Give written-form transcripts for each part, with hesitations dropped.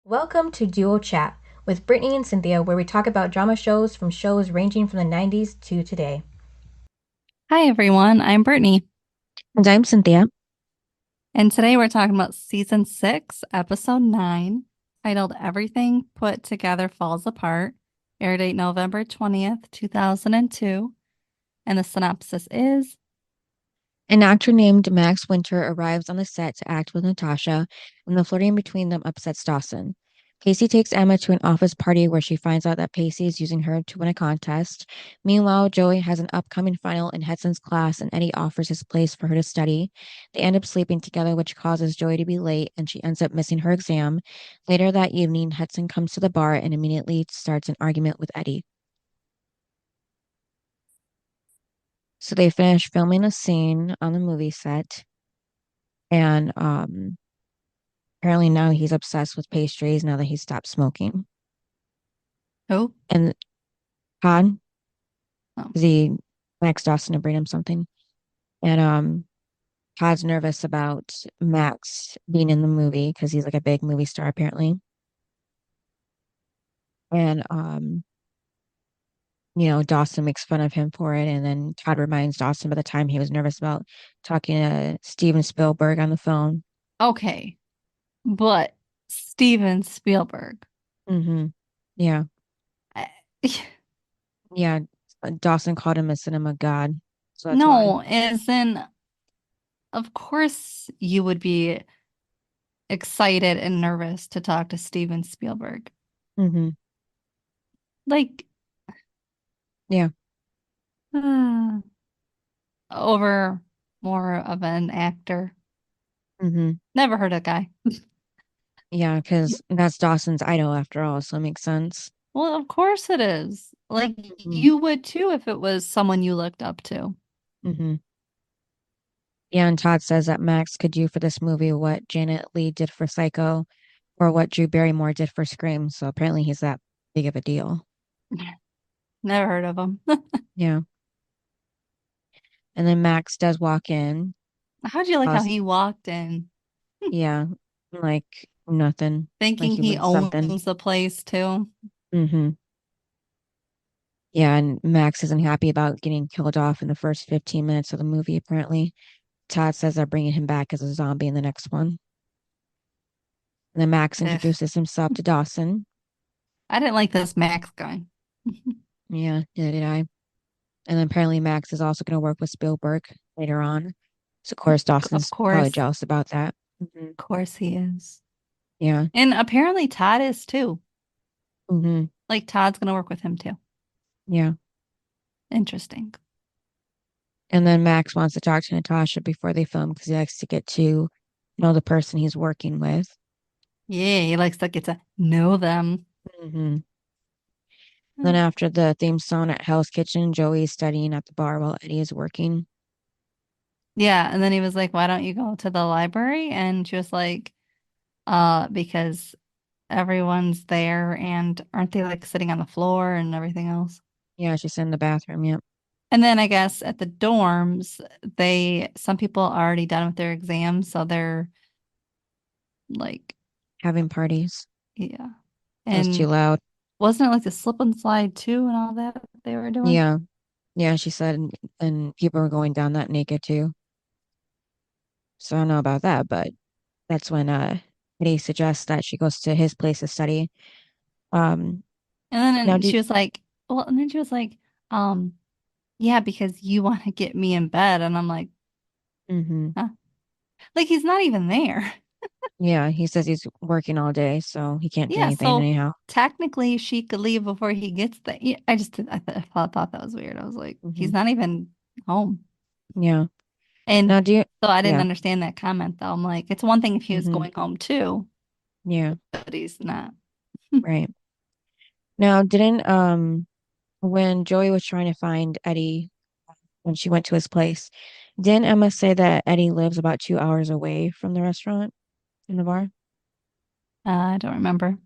Welcome to Duo Chat with Brittany and Cynthia, where we talk about drama shows from shows ranging from the 90s to today. Hi everyone, I'm Brittany, And I'm Cynthia. and today we're talking about season 6, episode 9, titled Everything Put Together Falls Apart, air date November 20th, 2002, and the synopsis is An actor named Max Winter arrives on the set to act with Natasha, and the flirting between them upsets Dawson. Pacey takes Emma to an office party where she finds out that Pacey is using her to win a contest. Meanwhile, Joey has an upcoming final in Hetson's class, and Eddie offers his place for her to study. They end up sleeping together, which causes Joey to be late, and she ends up missing her exam. Later that evening, Hetson comes to the bar and immediately starts an argument with Eddie. So they finish filming a scene on the movie set, and apparently now he's obsessed with pastries now that he stopped smoking. who? And Todd, Oh, 'cause he Max Dawson to bring him something. And Todd's nervous about Max being in the movie because he's like a big movie star apparently. And Dawson makes fun of him for it. And then Todd reminds Dawson about the time he was nervous about talking to Steven Spielberg on the phone. okay, but Steven Spielberg. Mm-hmm. Yeah. I- Yeah. Dawson called him a cinema god. So that's why. No, as in, of course you would be excited and nervous to talk to Steven Spielberg. Mm-hmm. Like, Yeah. uh, over more of an actor. Mm-hmm. Never heard of guy. Yeah, because that's Dawson's idol after all, so it makes sense. Well, of course it is. Like Mm-hmm. you would too if it was someone you looked up to. Mm-hmm. Yeah, and Todd says that Max could do for this movie what Janet Leigh did for Psycho or what Drew Barrymore did for Scream. So apparently he's that big of a deal. Never heard of him. Yeah. And then Max does walk in. How'd you like how How's, he walked in yeah, like nothing, like thinking he he wins something. owns the place too? Mm-hmm. Yeah, and Max isn't happy about getting killed off in the first 15 minutes of the movie, apparently. Todd says they're bringing him back as a zombie in the next one. And then Max Ugh. introduces himself to Dawson. I didn't like this Max guy. Yeah, neither did I. And then apparently Max is also going to work with Spielberg later on. So of course Of Dawson's probably course. jealous about that. Of course he is. Yeah. And apparently Todd is too. hmm Like Todd's gonna work with him too. Yeah. Interesting. And then Max wants to talk to Natasha before they film because he likes to get to know the person he's working with. Yeah, he likes to get to know them. hmm Then after the theme song at Hell's Kitchen, Joey is studying at the bar while Eddie is working. Yeah, and then he was like, "Why don't you go to the library?" And she was like, because everyone's there and aren't they like sitting on the floor and everything else?" Yeah, she's in the bathroom. Yep. And then I guess at the dorms, some people are already done with their exams, so they're like, Having parties. yeah. That was too And loud. wasn't it like the slip and slide too and all that they were doing? Yeah. Yeah, she said, and people were going down that naked too. So I don't know about that, but that's when Eddie suggests that she goes to his place to study. Um And now then do she was like, well, and then she was like, um, yeah, because you want to get me in bed. And I'm like, hmm huh? Like he's not even there. yeah, he says he's working all day, so he can't do Yeah, anything so anyhow. technically she could leave before he gets there. Yeah, I thought that was weird. I was like, hmm he's not even home. Yeah. And Now do you so I didn't yeah. understand that comment though. I'm like, it's one thing if he was hmm going home too, Yeah, but he's not. right. Now didn't when Joey was trying to find Eddie when she went to his place, didn't Emma say that Eddie lives about 2 hours away from the restaurant in the bar? I don't remember.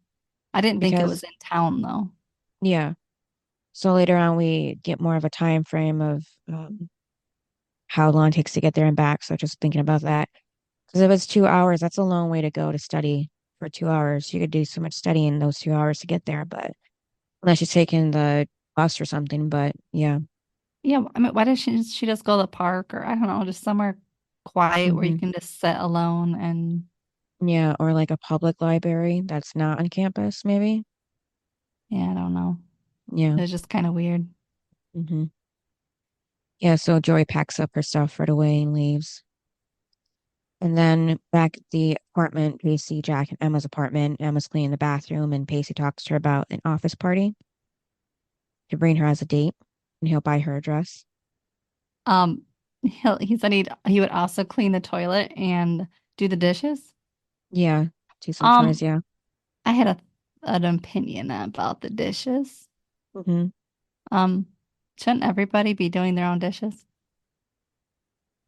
I didn't think it was Because in town though. yeah. So later on we get more of a time frame of how long it takes to get there and back. So just thinking about that. Because if it's 2 hours, that's a long way to go to study for 2 hours. You could do so much studying in those 2 hours to get there, but unless you're taking the bus or something. But yeah. Yeah, I mean, why did she just go to the park or I don't know, just somewhere quiet where you Hmm. can just sit alone and Yeah, or like a public library that's not on campus, maybe. yeah, I don't know. Yeah. It was just kind of weird. Hmm. Yeah, so Joy packs up her stuff right away and leaves. And then back at the apartment, Pacey, Jack, and Emma's apartment. Emma's cleaning the bathroom, and Pacey talks to her about an office party to bring her as a date, and he'll buy her a dress. Um, he said he would also clean the toilet and do the dishes. Yeah, do some chores, Um, yeah. I had an opinion about the dishes. Hmm. Um, shouldn't everybody be doing their own dishes?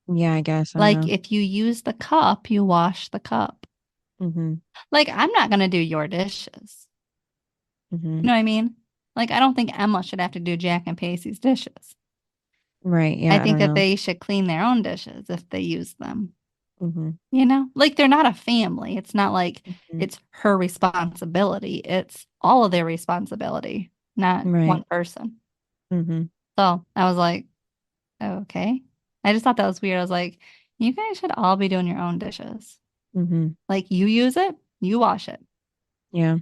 Yeah, I guess. I don't Like know. if you use the cup, you wash the cup. Hmm. Like I'm not gonna do your dishes. Hmm. You know what I mean? Like I don't think Emma should have to do Jack and Pacey's dishes. Right. I Yeah, I think don't that know. they should clean their own dishes if they use them. Hmm. You know, like they're not a family. It's not like Hmm. it's her responsibility. It's all of their responsibility, not one Right. person. Hmm. So I was like, okay. I just thought that was weird. I was like, you guys should all be doing your own dishes. Hmm. Like you use it, you wash it. Yeah.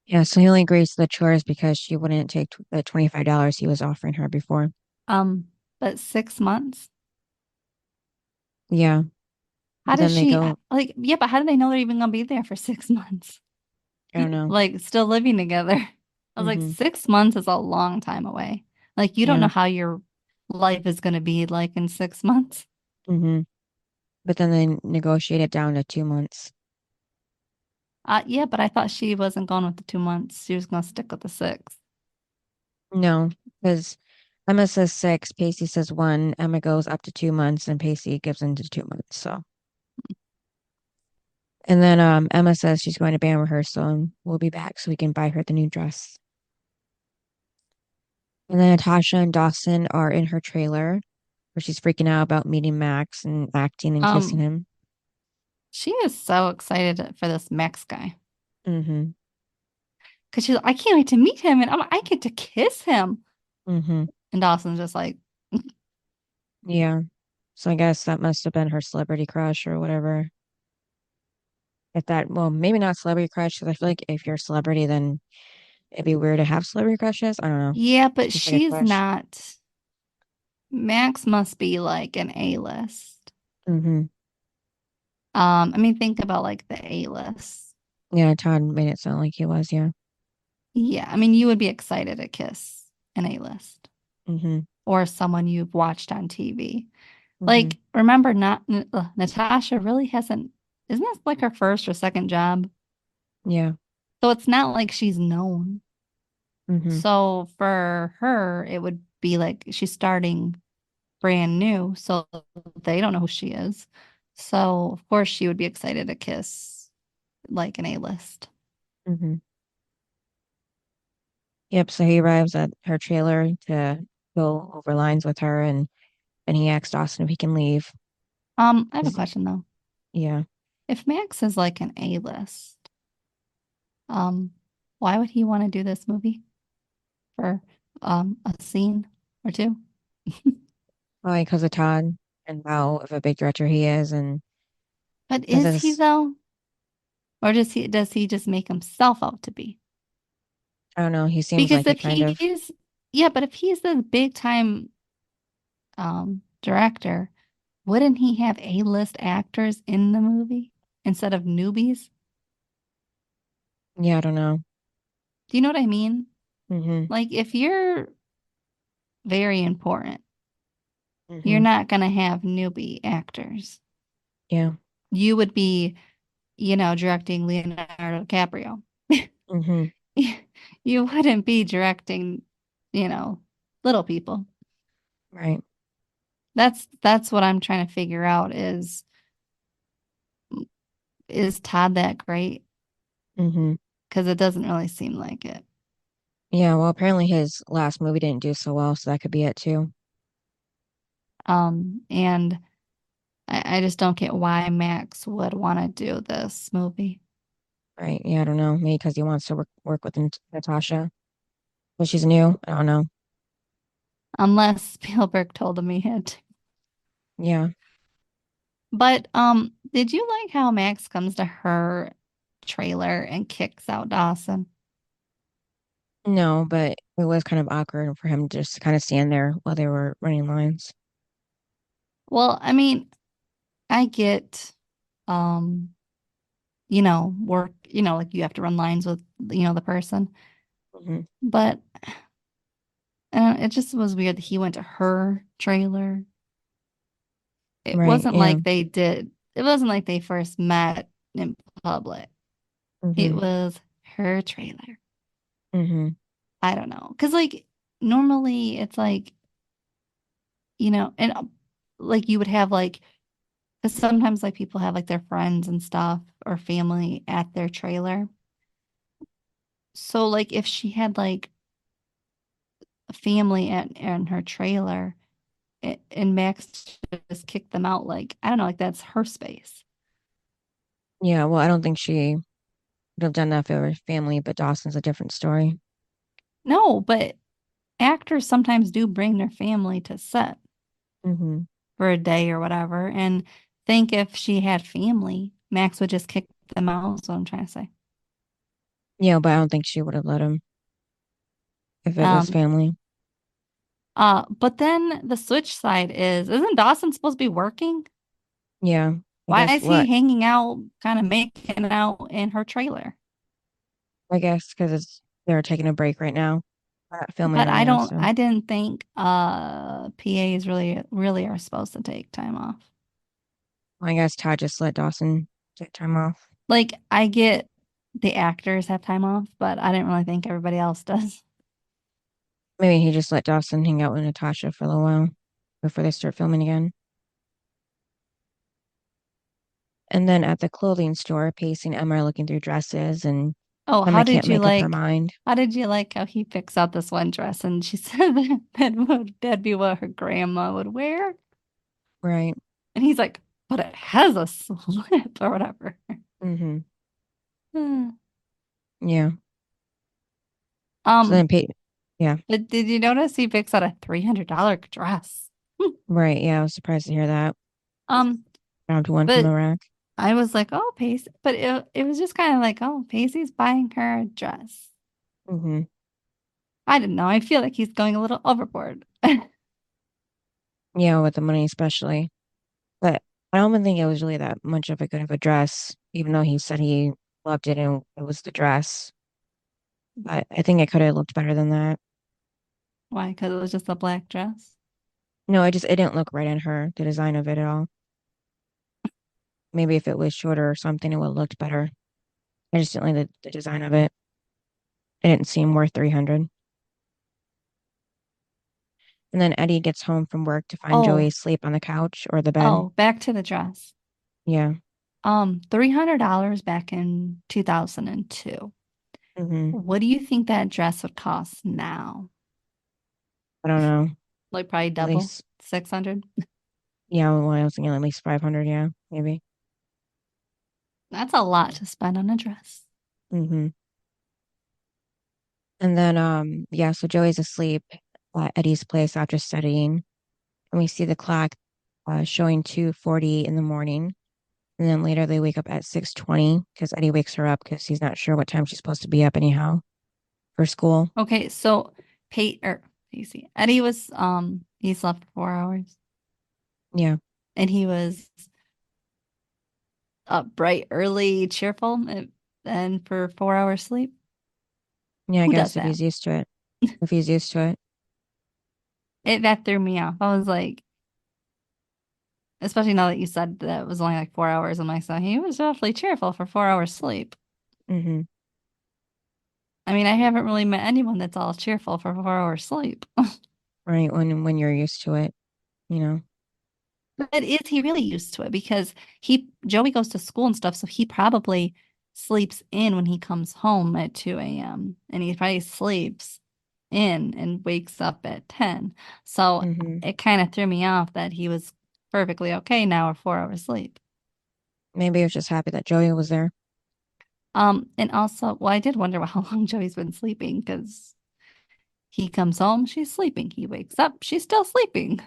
Yeah, so he only agrees to the chores because she wouldn't take the $25 he was offering her before. But 6 months? Yeah. How But does then they she go, like, yeah, but how do they know they're even gonna be there for 6 months? I don't know. Like still living together. I was like, Hmm. 6 months is a long time away. Like you don't know Yeah. how your life is gonna be like in 6 months. Hmm. But then they negotiate it down to 2 months. Yeah, but I thought she wasn't going with the 2 months. She was gonna stick with the six. No, because Emma says six, Pacey says one, Emma goes up to 2 months, and Pacey gives in to 2 months. So, and then Emma says she's going to band rehearsal and we'll be back so we can buy her the new dress. And then Natasha and Dawson are in her trailer where she's freaking out about meeting Max and acting and kissing Um, him. she is so excited for this Max guy Mm-hmm. because she's like, I can't wait to meet him and I get to kiss him. Mm-hmm. And Dawson's just like, Yeah. So I guess that must have been her celebrity crush or whatever. If that, well, maybe not celebrity crush, because I feel like if you're a celebrity, then it'd be weird to have celebrity crushes. I don't know. yeah, but Just like a she's crush. not. Max must be like an A-list. Mm-hmm. I mean, think about like the A-list. Yeah, Todd made it sound like he was, yeah. Yeah, I mean, you would be excited to kiss an A-list Mm-hmm. or someone you've watched on TV. Mm-hmm. Like, remember, not Natasha really hasn't, isn't this like her first or second job? Yeah. So it's not like she's known. Mm-hmm. So for her, it would be like she's starting brand new. So they don't know who she is. So of course she would be excited to kiss like an A-list. Mm-hmm. Yep, so he arrives at her trailer to go over lines with her and he asks Dawson if he can leave. I have a 'Cause- question though. Yeah. If Max is like an A-list, um, why would he want to do this movie for a scene or two? Probably because of Todd and how of a big director he is and But because is he it's though? Or does he just make himself out to be? I don't know, he seems Because like it if kind of. he's yeah, but if he's the big time director, wouldn't he have A-list actors in the movie instead of newbies? Yeah, I don't know. Do you know what I mean? Mm-hmm. Like if you're very important, you're Mm-hmm. not gonna have newbie actors. Yeah. You would be, directing Leonardo DiCaprio. Mm-hmm. You wouldn't be directing, you know, little people. Right. That's what I'm trying to figure out is Todd that great? Mm-hmm. Because it doesn't really seem like it. Yeah, well, apparently his last movie didn't do so well, so that could be it too. And I just don't get why Max would want to do this movie. Right. Yeah, I don't know. Maybe because he wants to work with Natasha. But she's new. I don't know. Unless Spielberg told him he had to. Yeah. But did you like how Max comes to her trailer and kicks out Dawson? No, but it was kind of awkward for him just to kind of stand there while they were running lines. Well, I mean, I get um, work, like you have to run lines with, the person. Hmm. But it just was weird that he went to her trailer. It Right. wasn't Yeah. like they did, it wasn't like they first met in public. It Hmm. was her trailer. Hmm. I don't know. Because, like, normally it's like, and like you would have, like, because sometimes, like, people have, like, their friends and stuff or family at their trailer. So, like, if she had, like, a family in her trailer and Max just kicked them out, like, I don't know, like, that's her space. Yeah. Well, I don't think she would have done that if it were family, but Dawson's a different story. No, but actors sometimes do bring their family to set Hmm. for a day or whatever. And think if she had family, Max would just kick them out. That's what I'm trying to say. Yeah, but I don't think she would have let him if it was Um, family. but then the switch side is, isn't Dawson supposed to be working? Yeah. I Why guess is he what? hanging out, kind of making out in her trailer? I guess because they're taking a break right now. They're not filming But right now, so I didn't think PAs really are supposed to take time off. I guess Todd just let Dawson take time off. Like I get the actors have time off, but I didn't really think everybody else does. Maybe he just let Dawson hang out with Natasha for a little while before they start filming again. And then at the clothing store, Pacey and Emma are looking through dresses, and Oh, Emma can't make up her mind. how did you like how he picks out this one dress and she said that'd be what her grandma would wear? Right. And he's like, but it has a slip or whatever. Hmm. Hmm. Yeah. So Um, then yeah, but did you notice he picks out a $300 dress? right. Yeah, I was surprised to hear that. Um, Found one from but the rack. I was like, oh, Pacey, but it was just kind of like, oh, Pacey's buying her a dress. Hmm. I didn't know. I feel like he's going a little overboard. Yeah, with the money especially. But I don't even think it was really that much of a good of a dress, even though he said he loved it and it was the dress. But I think it could have looked better than that. Why? Because it was just a black dress. No, it didn't look right on her, the design of it at all. Maybe if it was shorter or something, it would have looked better. I just didn't like the design of it. It didn't seem worth 300. And then Eddie gets home from work to find Joey Oh, asleep on the couch or the bed. oh, back to the dress. Yeah. $300 back in 2002. Hmm. What do you think that dress would cost now? I don't know. Like probably At double, least, 600. yeah, well, I was thinking at least 500. Yeah, maybe. That's a lot to spend on a dress. Hmm. And then, yeah, so Joey's asleep at Eddie's place after studying. And we see the clock showing 2:40 in the morning. And then later they wake up at 6:20 because Eddie wakes her up because he's not sure what time she's supposed to be up anyhow for school. Okay, so Pacey. Eddie was he slept 4 hours Yeah. and he was up bright, early, cheerful, and for 4 hours sleep. Yeah, I Who does guess if that? he's used to it. If he's used to it. That threw me off. I was like, especially now that you said that it was only like 4 hours. I'm like, so he was awfully cheerful for 4 hours sleep. Hmm. I mean, I haven't really met anyone that's all cheerful for 4 hours sleep. Right. When you're used to it, you know. But is he really used to it? Because Joey goes to school and stuff, so he probably sleeps in when he comes home at 2 a.m. and he probably sleeps in and wakes up at 10. So Hmm. it kind of threw me off that he was perfectly okay now or 4 hours sleep. Maybe he was just happy that Joey was there. And also, well, I did wonder how long Joey's been sleeping because he comes home, she's sleeping. He wakes up, she's still sleeping.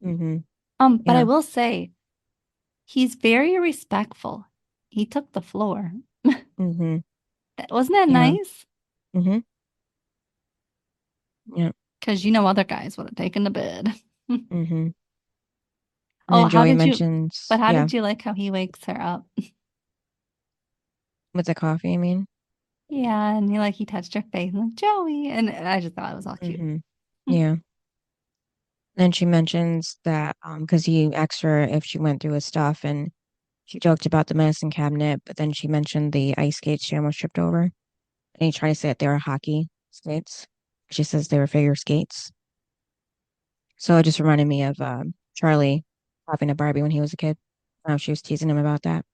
Mm-hmm. But I Yeah. will say he's very respectful. He took the floor. Mm-hmm. Wasn't that Yeah. nice? Mm-hmm. Yeah. Because you know other guys would have taken the bed. Mm-hmm. And Oh, then Joey mentions, how yeah, did you like how he wakes her up? with the coffee, I mean. Yeah, and he touched her face like Joey, and I just thought it was all cute. Mm-hmm. Yeah. Then she mentions that because he asked her if she went through his stuff and she joked about the medicine cabinet, but then she mentioned the ice skates she almost tripped over. And he tried to say that they were hockey skates. She says they were figure skates. So it just reminded me of Charlie having a Barbie when he was a kid. She was teasing him about that.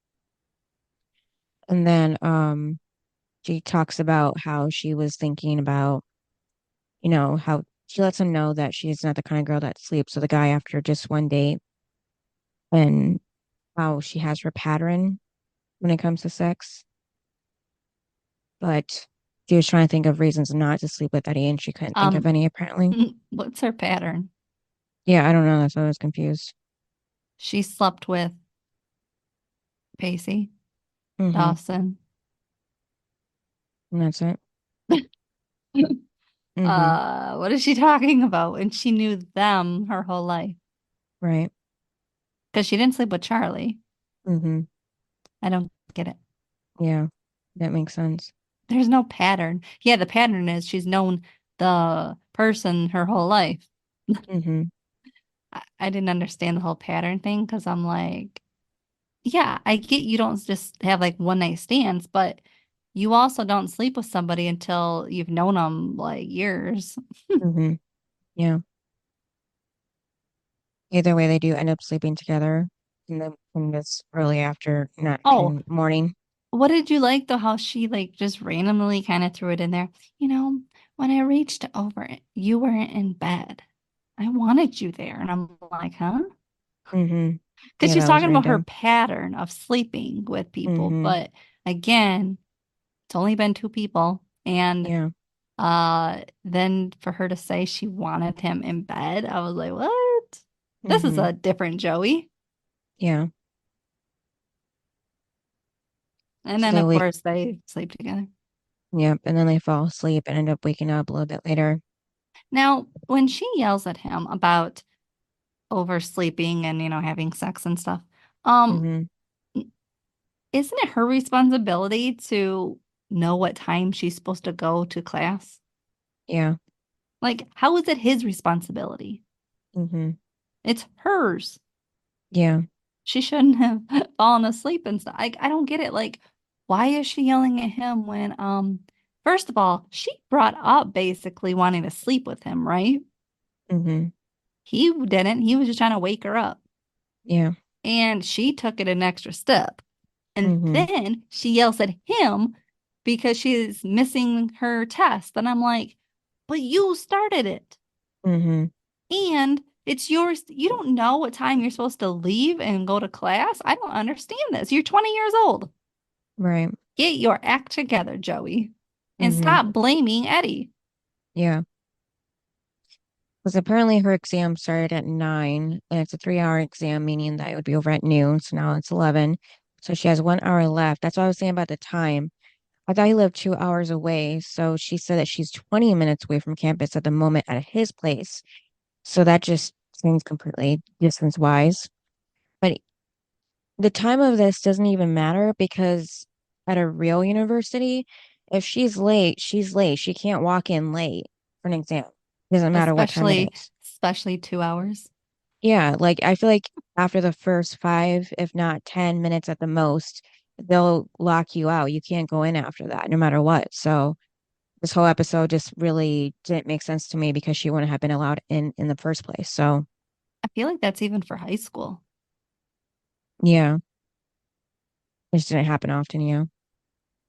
And then she talks about how she was thinking about, how she lets him know that she's not the kind of girl that sleeps with a guy after just one date and how she has her pattern when it comes to sex. But she was trying to think of reasons not to sleep with Eddie and she couldn't think of Um, any apparently. what's her pattern? Yeah, I don't know. That's why I was confused. She slept with Pacey, Mm-hmm. Dawson. And that's it. Mm-hmm. What is she talking about? And she knew them her whole life Right. because she didn't sleep with Charlie. Mm-hmm. I don't get it. Yeah. That makes sense. There's no pattern. Yeah, the pattern is she's known the person her whole life. Mm-hmm. I didn't understand the whole pattern thing because I'm like, yeah, I get you don't just have like one night stands, but you also don't sleep with somebody until you've known them like years. Mm-hmm. Yeah. Either way, they do end up sleeping together in this early after, not Oh, in morning. what did you like though? How she like just randomly kind of threw it in there. You know, when I reached over it, you weren't in bed. I wanted you there. And I'm like, huh? Mm-hmm. Because Yeah, she's that was talking about her random. pattern of sleeping with people. Mm-hmm. But again, it's only been two people. And Yeah. then for her to say she wanted him in bed, I was like, what? This is Mm-hmm. a different Joey. Yeah. And So then they of wake, course they sleep together. yep, and then they fall asleep and end up waking up a little bit later. Now, when she yells at him about oversleeping and having sex and stuff, um, Mm-hmm. isn't it her responsibility to know what time she's supposed to go to class? Yeah. Like, how is it his responsibility? Mm-hmm. It's hers. Yeah. She shouldn't have fallen asleep and stuff. I don't get it. Like, why is she yelling at him when first of all, she brought up basically wanting to sleep with him, right? Mm-hmm. He didn't. He was just trying to wake her up. Yeah. And she took it an extra step. And Mm-hmm. then she yells at him because she's missing her test. And I'm like, but you started it. Mm-hmm. And it's yours. You don't know what time you're supposed to leave and go to class. I don't understand this. You're 20 years old. Right. Get your act together, Joey, and Mm-hmm. stop blaming Eddie. Yeah. Because apparently her exam started at 9 and it's a 3 hour exam, meaning that it would be over at noon. So now it's 11. So she has 1 hour left. That's what I was saying about the time. I thought he lived 2 hours away. So she said that she's 20 minutes away from campus at the moment at his place. So that just seems completely distance wise. But the time of this doesn't even matter because at a real university, if she's late, she's late. She can't walk in late for an exam. It doesn't matter what time it Especially, is. especially 2 hours. Yeah, like I feel like after the first five, if not 10 minutes at the most, they'll lock you out. You can't go in after that, no matter what. So this whole episode just really didn't make sense to me because she wouldn't have been allowed in the first place. So I feel like that's even for high school. yeah, it just didn't happen often, yeah.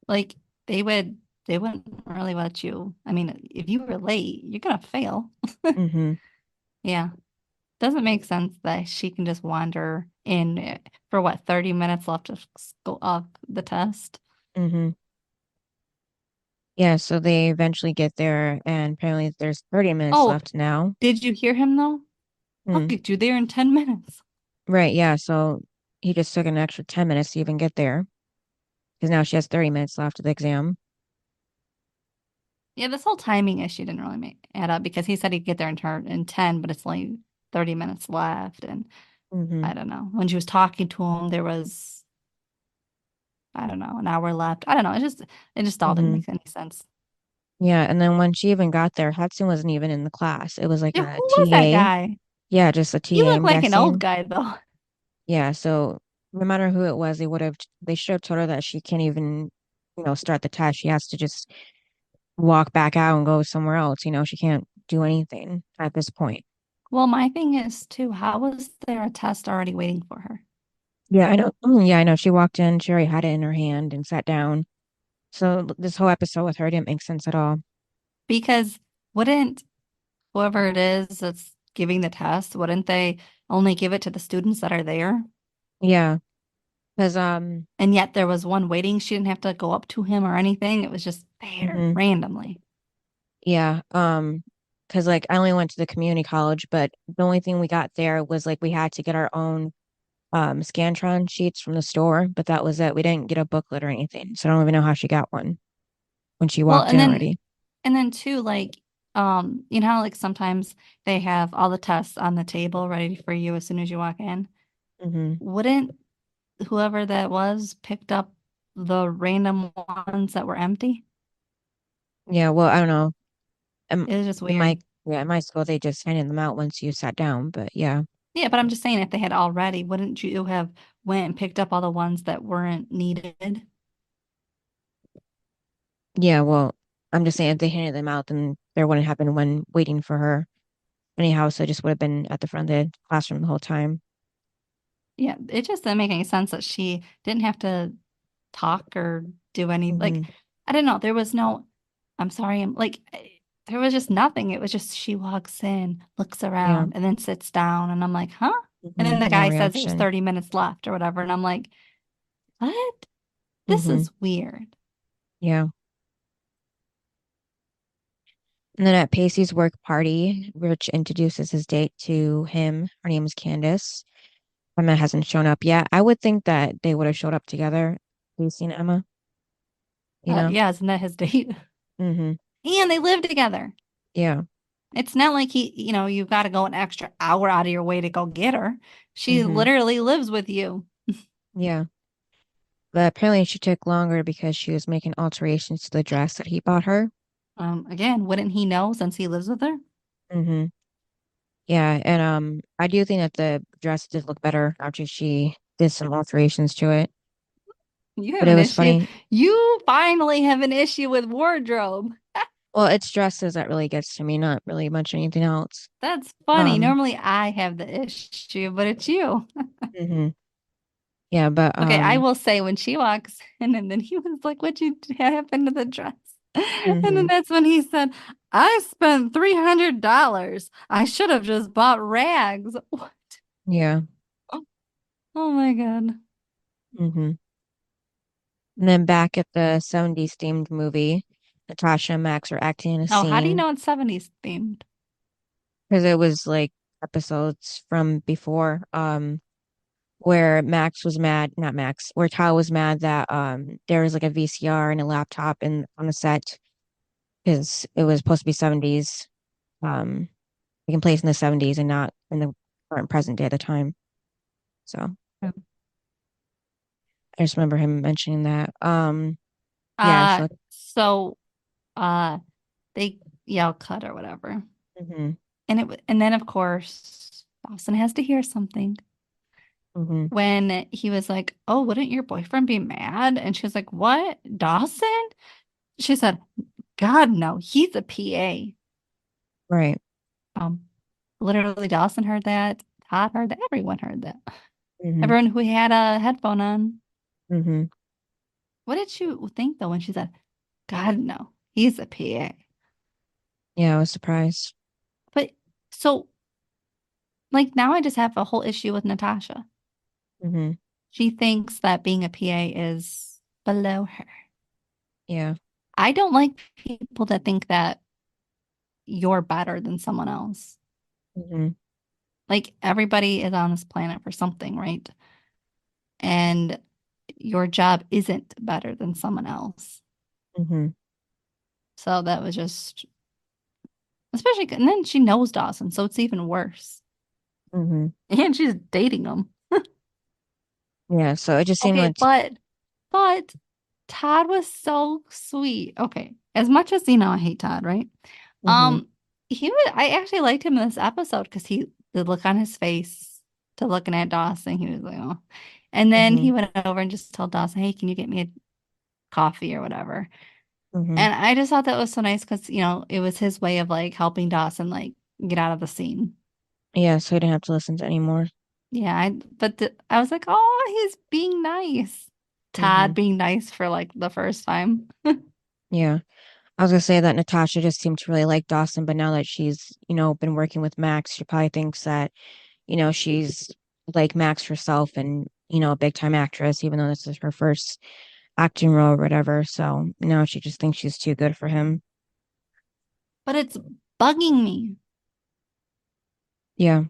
Like they would, they wouldn't really let you. I mean, if you were late, you're gonna fail. Mm-hmm. Yeah. Doesn't make sense that she can just wander in for what, 30 minutes left of school of the test. Mm-hmm. Yeah, so they eventually get there, and apparently there's 30 minutes Oh, left now. did you hear him though? I'll Hmm. get you there in 10 minutes. Right, yeah, so he just took an extra 10 minutes to even get there because now she has 30 minutes left of the exam. Yeah, this whole timing issue didn't really add up because he said he'd get there in 10, but it's only 30 minutes left. And Hmm. I don't know. When she was talking to him, there was, I don't know, an hour left. I don't know. It just all didn't Hmm. make any sense. Yeah, and then when she even got there, Hetson wasn't even in the class. It was like Yeah, who a was that TA. guy? Yeah, just a He TA, looked I'm like an old guessing. guy though. Yeah, so no matter who it was, they should have told her that she can't even, start the test. She has to just walk back out and go somewhere else. She can't do anything at this point. Well, my thing is too, how was there a test already waiting for her? Yeah, I know. Yeah, I know. She walked in, she already had it in her hand and sat down. So this whole episode with her didn't make sense at all. Because wouldn't whoever it is that's giving the test, wouldn't they only give it to the students that are there? Yeah, because And yet there was one waiting. She didn't have to go up to him or anything. It was just there mhm, randomly. yeah, because like I only went to the community college, but the only thing we got there was like we had to get our own Scantron sheets from the store, but that was it. We didn't get a booklet or anything, so I don't even know how she got one when she Well, walked in already. and then too, like, you know how like sometimes they have all the tests on the table ready for you as soon as you walk in. Hmm. Wouldn't whoever that was picked up the random ones that were empty? Yeah, well, I don't know. It was just In my weird. yeah, in my school they just handed them out once you sat down, but yeah. Yeah, but I'm just saying if they had already, wouldn't you have went and picked up all the ones that weren't needed? Yeah, well, I'm just saying if they handed them out, then there wouldn't have been one waiting for her anyhow, so it just would have been at the front of the classroom the whole time. Yeah, it just didn't make any sense that she didn't have to talk or do any like Hmm. I don't know. There was no I'm sorry, I'm like there was just nothing. It was just she walks in, looks Yeah. around, and then sits down and I'm like, "Huh?" And then the No guy says there's reaction. 30 minutes left or whatever and I'm like, "What? This Hmm. is weird." Yeah. And then at Pacey's work party, Rich introduces his date to him. Her name is Candace. Emma hasn't shown up yet. I would think that they would have showed up together. Have you seen Emma? You know? Yeah, isn't that his date? Hmm. And they live together. Yeah. It's not like you've got to go an extra hour out of your way to go get her. She Hmm. literally lives with you. Yeah. But apparently she took longer because she was making alterations to the dress that he bought her. Again, wouldn't he know since he lives with her? Hmm. Yeah, and I do think that the dress did look better after she did some alterations to it. You But have it an was issue. funny. You finally have an issue with wardrobe. Well, it's dresses that really gets to me, not really much anything else. That's funny. Um, Normally I have the issue, but it's you. hmm. Yeah, but Okay, I will say when she walks in and then he was like, "What'd you happen to the dress?" And then hmm. that's when he said, "I spent $300. I should have just bought rags." What? Yeah. Oh my God. Hmm. And then back at the 70s themed movie, Natasha and Max are acting in a Oh, how do you scene know it's 70s themed? because it was like episodes from before, where Max was mad, not Max, where Kyle was mad that there was like a VCR and a laptop in on the set because it was supposed to be 70s, taking place in the 70s and not in the current present day at the time. So I just remember him mentioning that. Yeah, so So uh they yell cut or whatever. hmm. And then of course Dawson has to hear something Hmm. when he was like, "Oh, wouldn't your boyfriend be mad?" And she was like, "What? Dawson?" She said, "God, no, he's a PA." Right. Um, literally Dawson heard that, Todd heard that, everyone heard that. Hmm. Everyone who had a headphone on. Hmm. What did you think though when she said, "God, no, he's a PA"? Yeah, I was surprised. But so Like now I just have a whole issue with Natasha. Mm-hmm. She thinks that being a PA is below her. Yeah. I don't like people that think that you're better than someone else. Mm-hmm. Like everybody is on this planet for something, right? And your job isn't better than someone else. Mm-hmm. So that was just, especially, and then she knows Dawson, so it's even worse. Mm-hmm. And she's dating him. Yeah. So it just seemed Okay, like, but Todd was so sweet. Okay, as much as I hate Todd, right? mm-hmm. I actually liked him in this episode because the look on his face to looking at Dawson, he was like, oh. And then Mm-hmm. he went over and just told Dawson, hey, can you get me a coffee or whatever? Mm-hmm. And I just thought that was so nice because, it was his way of like helping Dawson like get out of the scene. Yeah. So he didn't have to listen to anymore. Yeah, I was like, oh, he's being nice. Mm-hmm. Todd being nice for like the first time. Yeah. I was gonna say that Natasha just seemed to really like Dawson, but now that she's, been working with Max, she probably thinks that, she's like Max herself and, a big time actress, even though this is her first acting role or whatever. So now she just thinks she's too good for him. But it's bugging me. Yeah.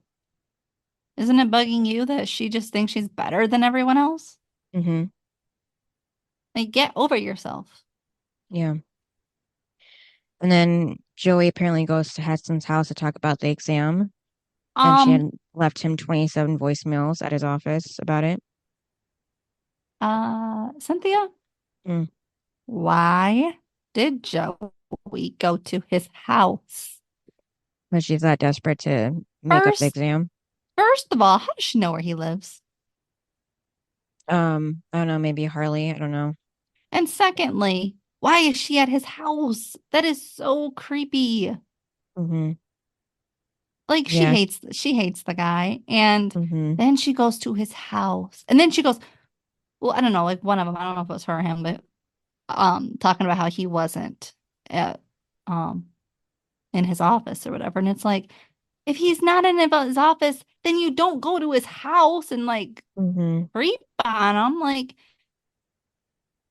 Isn't it bugging you that she just thinks she's better than everyone else? Mm-hmm. Like, get over yourself. Yeah. And then Joey apparently goes to Hetson's house to talk about the exam, and she Um, had left him 27 voicemails at his office about it. Cynthia, Mm. why did Joey go to his house? But she's that desperate to make up the First, exam. first of all, how does she know where he lives? I don't know, maybe Harley. I don't know. And secondly, why is she at his house? That is so creepy. Mm-hmm. Like Yeah. she hates the guy. And Mm-hmm. then she goes to his house. And then she goes, well, I don't know, like one of them, I don't know if it was her or him, but talking about how he wasn't at um in his office or whatever. And it's like, if he's not in his office, then you don't go to his house and like Mm-hmm. creep on him. Like,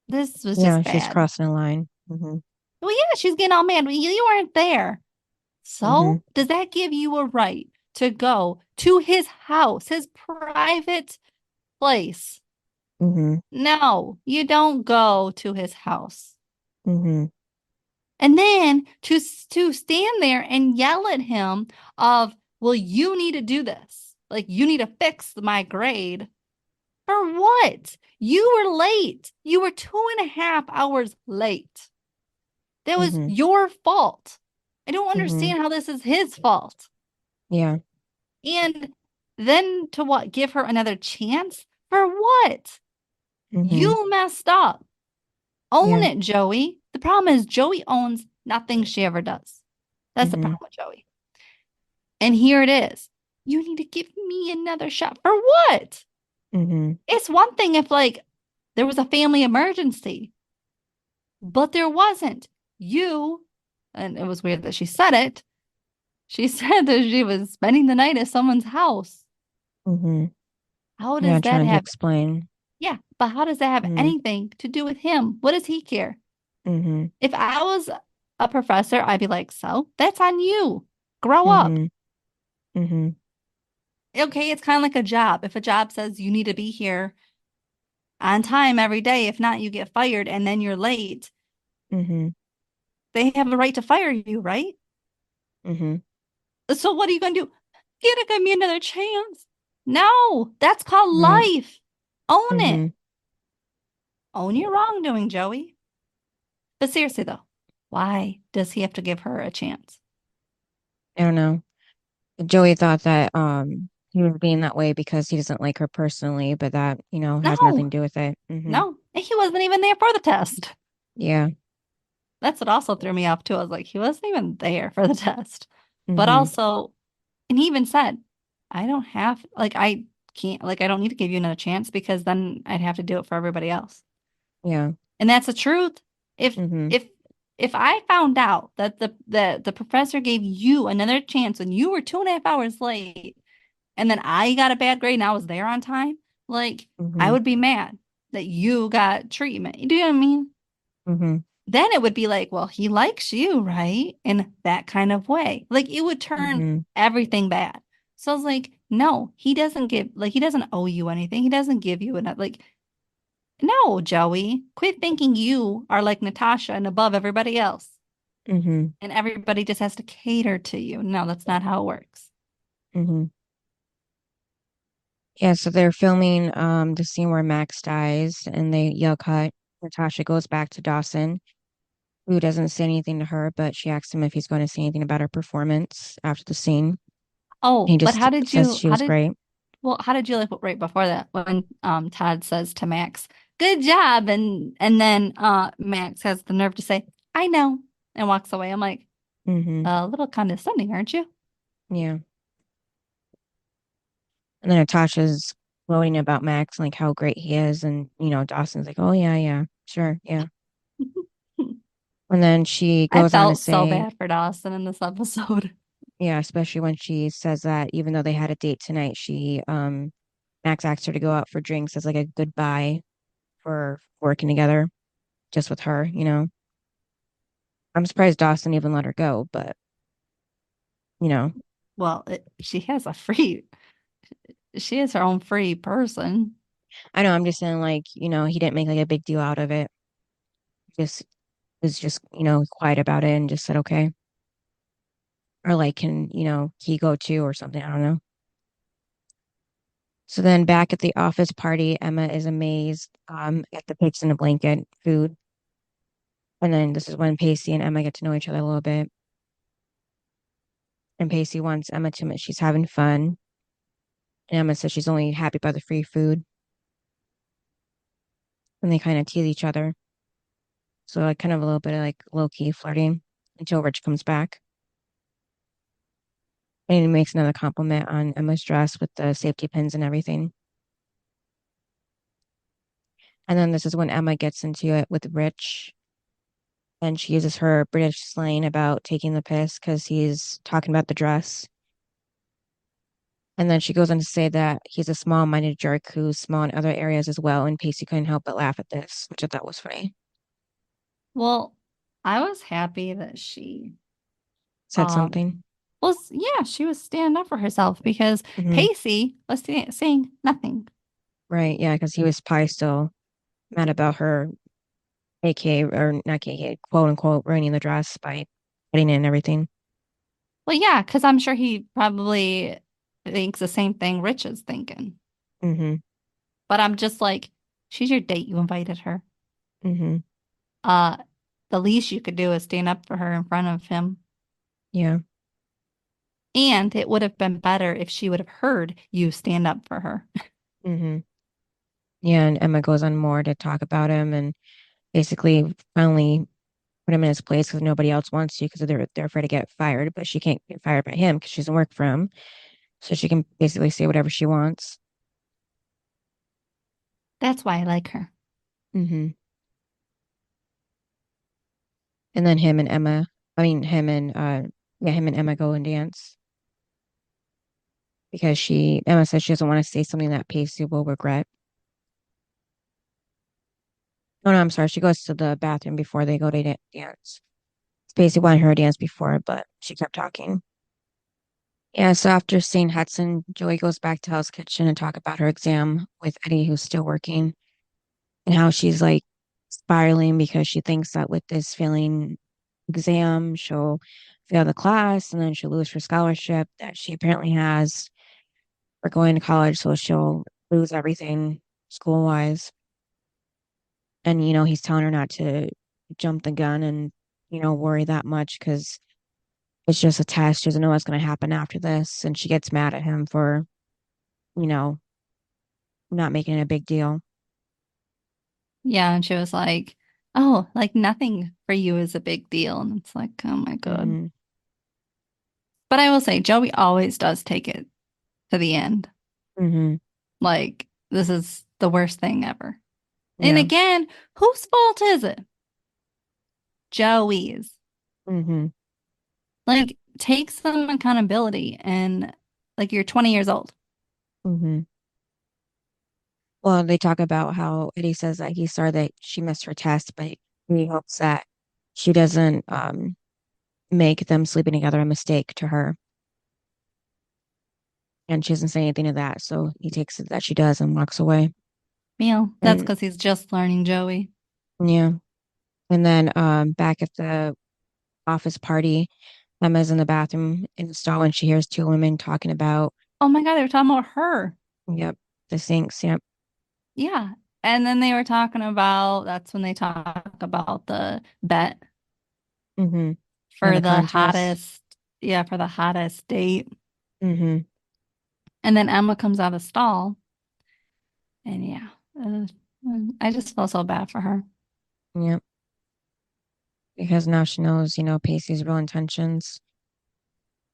this was Yeah, just she's bad. crossing a line. Mm-hmm. Well, yeah, she's getting all mad. Well, you weren't there. Mm-hmm. So, does that give you a right to go to his house, his private place? Mm-hmm. No, you don't go to his house. Mm-hmm. And then to stand there and yell at him of, well, you need to do this. Like you need to fix my grade. For what? You were late. You were 2.5 hours late. That was Mm-hmm. your fault. I don't Mm-hmm. understand how this is his fault. Yeah. And then to what? Give her another chance? For what? Mm-hmm. You messed up. Own Yeah. it, Joey. The problem is Joey owns nothing she ever does. That's the Mm-hmm. problem with Joey. And here it is. You need to give me another shot. For what? Mm-hmm. It's one thing if like there was a family emergency, but there wasn't. You, and it was weird that she said it. She said that she was spending the night at someone's house. Mm-hmm. How Yeah, does that trying to have, explain. yeah, but how does that have Mm-hmm. anything to do with him? What does he care? Mm-hmm. If I was a professor, I'd be like, so that's on you. Grow up. Mm-hmm. Mm-hmm. Okay, it's kind of like a job. If a job says you need to be here on time every day, if not, you get fired and then you're late, Mm-hmm. they have a right to fire you, right? Mm-hmm. So what are you going to do? Get to give me another chance. No, that's called Right. life. Own it. Mm-hmm. Own your wrongdoing, Joey. But seriously, though, why does he have to give her a chance? I don't know. Joey thought that he was being that way because he doesn't like her personally, but that, has No, nothing to do with it. Mm-hmm. no. And he wasn't even there for the test. Yeah. That's what also threw me off, too. I was like, he wasn't even there for the test. But Mm-hmm. also, and he even said, I don't have, like, I can't, like, I don't need to give you another chance because then I'd have to do it for everybody else. Yeah. And that's the truth. If Mm-hmm. if if I found out that the professor gave you another chance when you were 2.5 hours late, and then I got a bad grade and I was there on time, like I Mm-hmm. would be mad that you got treatment. Do you know what I mean? Mm-hmm. Then it would be like, well, he likes you, right? In that kind of way. Like it would turn Mm-hmm. everything bad. So I was like, no, he doesn't give, like, he doesn't owe you anything. He doesn't give you enough. Like, no, Joey, quit thinking you are like Natasha and above everybody else. Mm-hmm. And everybody just has to cater to you. No, that's not how it works. Mm-hmm. Yeah, so they're filming the scene where Max dies and they yell cut. Natasha goes back to Dawson, who doesn't say anything to her, but she asks him if he's going to say anything about her performance after the scene. Oh, He but just says she was great. how did you like right before that when Todd says to Max, "Good job," and then Max has the nerve to say, "I know," and walks away. I'm like, Mm-hmm. a little condescending, aren't you? Yeah. And then Natasha's gloating about Max, like how great he is. And, Dawson's like, oh, yeah, yeah, sure, yeah. And then she I goes on to felt so say, bad for Dawson in this episode. yeah, especially when she says that even though they had a date tonight, Max asked her to go out for drinks as like a goodbye for working together just with her. I'm surprised Dawson even let her go, but, you know, Well, she is her own free person. I know I'm just saying, like, he didn't make like a big deal out of it. Just was just, quiet about it and just said, okay. Or like, can, he go too or something? I don't know. So then back at the office party, Emma is amazed at the pigs in a blanket food. And then this is when Pacey and Emma get to know each other a little bit. And Pacey wants Emma to admit she's having fun. And Emma says she's only happy by the free food. And they kind of tease each other. So like kind of a little bit of like low key flirting until Rich comes back. And he makes another compliment on Emma's dress with the safety pins and everything. And then this is when Emma gets into it with Rich and she uses her British slang about taking the piss because he's talking about the dress. And then she goes on to say that he's a small-minded jerk who's small in other areas as well. And Pacey couldn't help but laugh at this, which I thought was funny. Well, I was happy that she Said um something. yeah, she was standing up for herself because Hmm. Pacey was saying nothing. Right. Yeah. Because he was probably still mad about her, AKA, or not AKA, quote unquote, ruining the dress by putting it in everything. Well, yeah, because I'm sure he probably thinks the same thing Rich is thinking. Hmm. But I'm just like, she's your date. You invited her. Hmm. Uh, the least you could do is stand up for her in front of him. Yeah. And it would have been better if she would have heard you stand up for her. Hmm. Yeah. And Emma goes on more to talk about him and basically finally put him in his place because nobody else wants to because they're afraid to get fired, but she can't get fired by him because she doesn't work for him. So she can basically say whatever she wants. That's why I like her. Hmm. And then him and Emma, I mean him and Emma go and dance because Emma says she doesn't want to say something that Pacey will regret. Oh no, I'm sorry. She goes to the bathroom before they go to dance. Pacey wanted her to dance before, but she kept talking. Yeah, so after seeing Hetson, Joey goes back to Hell's Kitchen and talk about her exam with Eddie, who's still working, and how she's like spiraling because she thinks that with this failing exam, she'll fail the class and then she'll lose her scholarship that she apparently has for going to college. So she'll lose everything school wise. And, he's telling her not to jump the gun and, worry that much because it's just a test. She doesn't know what's going to happen after this. And she gets mad at him for, you know, not making it a big deal. Yeah, and she was like, "Oh, like nothing for you is a big deal." And it's like, "Oh my God." Hmm. But I will say, Joey always does take it to the end. Hmm. Like, this is the worst thing ever. And Yeah. again, whose fault is it? Joey's. Hmm. Like, take some accountability and like you're 20 years old. Hmm. Well, they talk about how Eddie says that he's sorry that she missed her test, but he hopes that she doesn't make them sleeping together a mistake to her. And she doesn't say anything to that, so he takes it that she does and walks away. Meal. That's And because he's just learning Joey. yeah. And then back at the office party, Emma's in the bathroom in the stall and she hears two women talking about, Oh my God, they were talking about her. yep, the sinks, yep. Yeah. And then they were talking about, that's when they talk about the bet Hmm. And for the the contest. hottest, yeah, for the hottest date. Hmm. And then Emma comes out of stall. And yeah, I just felt so bad for her. Yep. Because now she knows, Pacey's real intentions.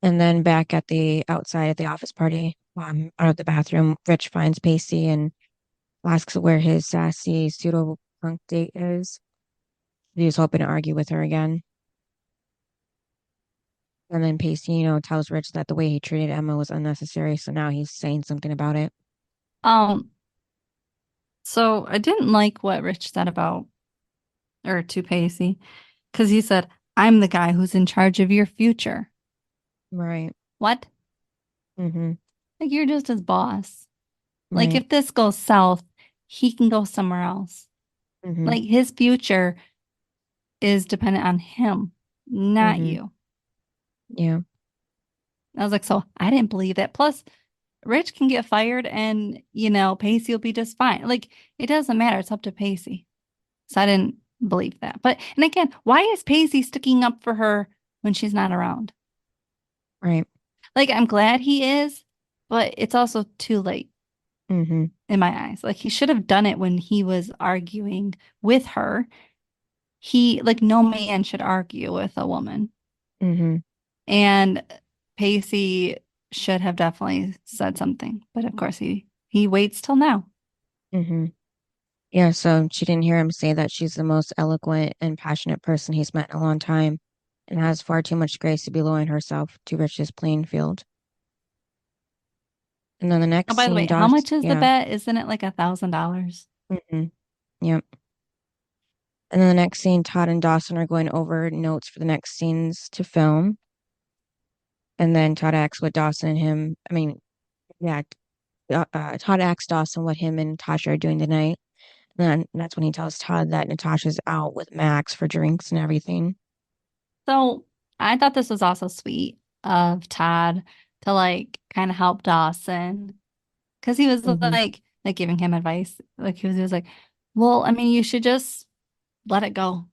And then back at the outside at the office party, out of the bathroom, Rich finds Pacey and asks where his sassy pseudo punk date is. He was hoping to argue with her again. And then Pacey, tells Rich that the way he treated Emma was unnecessary. So now he's saying something about it. Um, so I didn't like what Rich said about, or to Pacey, because he said, I'm the guy who's in charge of your future. Right. What? Mm-hmm. Like you're just his boss. Like Right. if this goes south, he can go somewhere else. Mm-hmm. Like his future is dependent on him, not Mm-hmm. you. Yeah. I was like, so I didn't believe that. Plus, Rich can get fired and, Pacey will be just fine. Like it doesn't matter. It's up to Pacey. So I didn't believe that. But, and again, why is Pacey sticking up for her when she's not around? Right. Like I'm glad he is, but it's also too late Mm-hmm. in my eyes. Like he should have done it when he was arguing with her. Like no man should argue with a woman. Mm-hmm. And Pacey should have definitely said something, but of course he waits till now. Mm-hmm. Yeah, so she didn't hear him say that she's the most eloquent and passionate person he's met in a long time and has far too much grace to be lowering herself to Rich's playing field. And then the Oh, next by the way, scene, how Dawson, much is the yeah, bet? Isn't it like $1,000? mm-hmm, yep. And then the next scene, Todd and Dawson are going over notes for the next scenes to film. And then Todd asks what Dawson and him, I mean, yeah, Todd asks Dawson what him and Natasha are doing tonight. And then that's when he tells Todd that Natasha's out with Max for drinks and everything. So I thought this was also sweet of Todd to like kind of help Dawson because he was Mm-hmm, like giving him advice. Like he was like, well, I mean, you should just let it go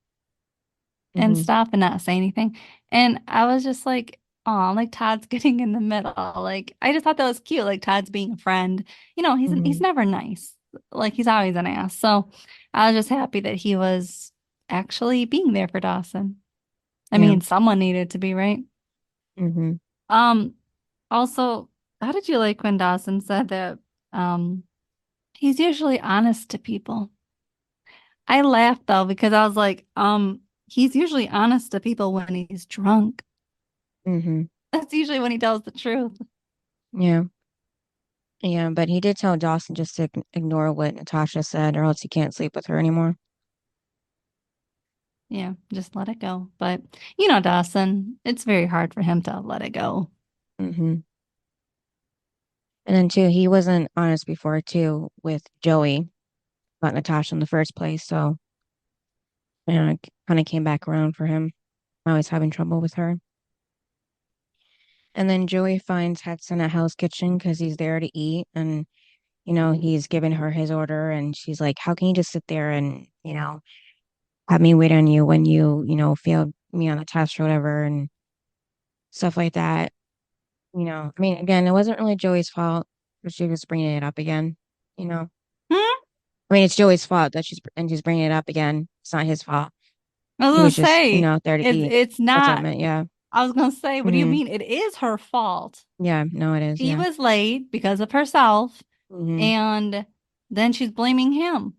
and mm-hmm, stuff and not say anything. And I was just like, oh, like Todd's getting in the middle. Like I just thought that was cute. Like Todd's being a friend. He's mm-hmm, never nice. Like he's always an ass. So I was just happy that he was actually being there for Dawson. I yeah, mean, someone needed to be, right? mm-hmm. Um, also, how did you like when Dawson said that he's usually honest to people? I laughed though because I was like, he's usually honest to people when he's drunk. Mm-hmm. That's usually when he tells the truth. Yeah. Yeah, but he did tell Dawson just to ignore what Natasha said, or else he can't sleep with her anymore. Yeah, just let it go. But Dawson, it's very hard for him to let it go. Hmm. And then too, he wasn't honest before too with Joey about Natasha in the first place, so it kind of came back around for him. I was having trouble with her. And then Joey finds Hetson at Hell's Kitchen because he's there to eat, and he's giving her his order, and she's like, "How can you just sit there and have me wait on you when you failed me on the test or whatever?" and stuff like that. I mean, again, it wasn't really Joey's fault, but she was bringing it up again. You know, Hmm? I mean, it's Joey's fault that she's bringing it up again. It's not his fault. I was He gonna was just, say there to eat. it's That's what I not. meant. Yeah. I was gonna say, what do you Hmm. mean? It is her fault. Yeah. No, it is. She Yeah. was late because of herself, Hmm. and then she's blaming him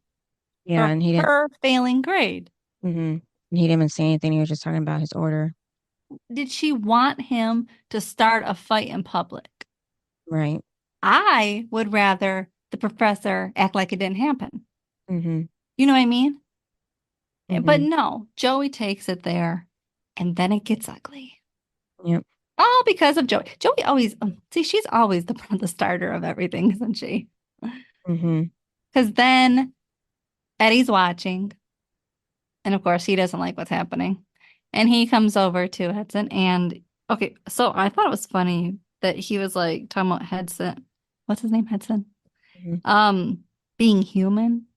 Yeah. for And he didn't. her failing grade. Hmm. He didn't even say anything. He was just talking about his order. Did she want him to start a fight in public? Right. I would rather the professor act like it didn't happen. Mm-hmm. You know what I mean? But Mm-hmm. no, Joey takes it there and then it gets ugly. Yep. All because of Joey. Joey always, see, she's always the starter of everything, isn't she? Mm-hmm. Because then Eddie's watching. And of course, he doesn't like what's happening. And he comes over to Hetson. And okay, so I thought it was funny that he was like talking about Hetson. What's his name? Hetson? Mm-hmm. Um, being human.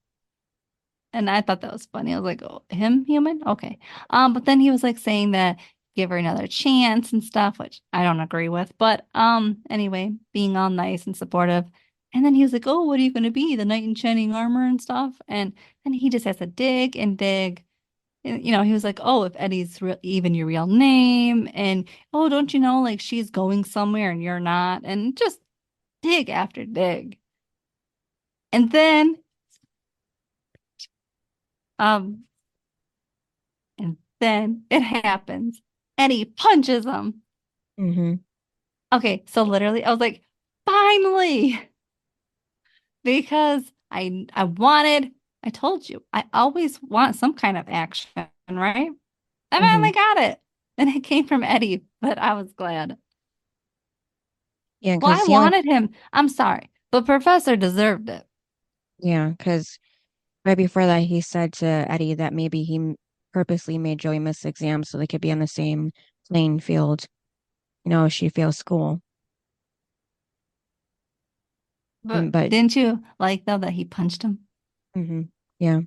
And I thought that was funny. I was like, oh, him human? Okay. But then he was like saying that give her another chance and stuff, which I don't agree with. But anyway, being all nice and supportive. And then he was like, oh, what are you gonna be? The knight in shining armor and stuff. And then he just has to dig and dig. And, he was like, oh, if Eddie's even your real name, and oh, don't you know, like she's going somewhere and you're not, and just dig after dig. And then, um, it happens. Eddie punches him. Mm-hmm. Okay, so literally, I was like, finally, because I wanted, I told you, I always want some kind of action, right? I Mm-hmm. finally got it. And it came from Eddie, but I was glad. Yeah, Well, I because wanted him. I'm sorry, but Professor deserved it. because right before that, he said to Eddie that maybe purposely made Joey miss exams so they could be on the same playing field, if she fails school. But But didn't you like though that he punched him? hmm yeah,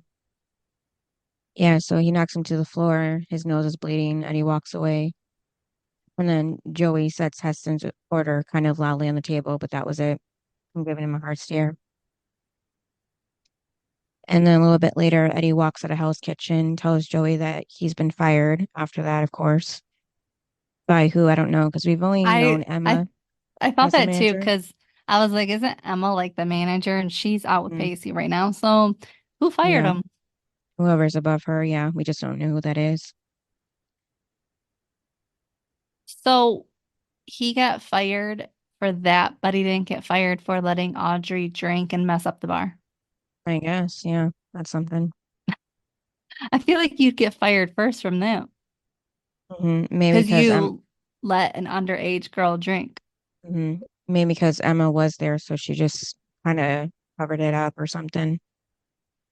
yeah. So he knocks him to the floor. His nose is bleeding, and he walks away. And then Joey sets Heston's order kind of loudly on the table, but that was it. I'm giving him a hard stare. And then a little bit later, Eddie walks out of Hell's Kitchen, tells Joey that he's been fired after that, of course. By who? I don't know, because we've only known I I Emma I thought as the that too manager. because I was like, isn't Emma like the manager and she's out with Mm, Pacey right now? So who fired yeah, him? whoever's above her. Yeah, we just don't know who that is. So he got fired for that, but he didn't get fired for letting Audrey drink and mess up the bar. I guess. Yeah, that's something. I feel like you'd get fired first from them Maybe because because you let an underage girl drink. maybe because Emma was there, so she just kind of covered it up or something,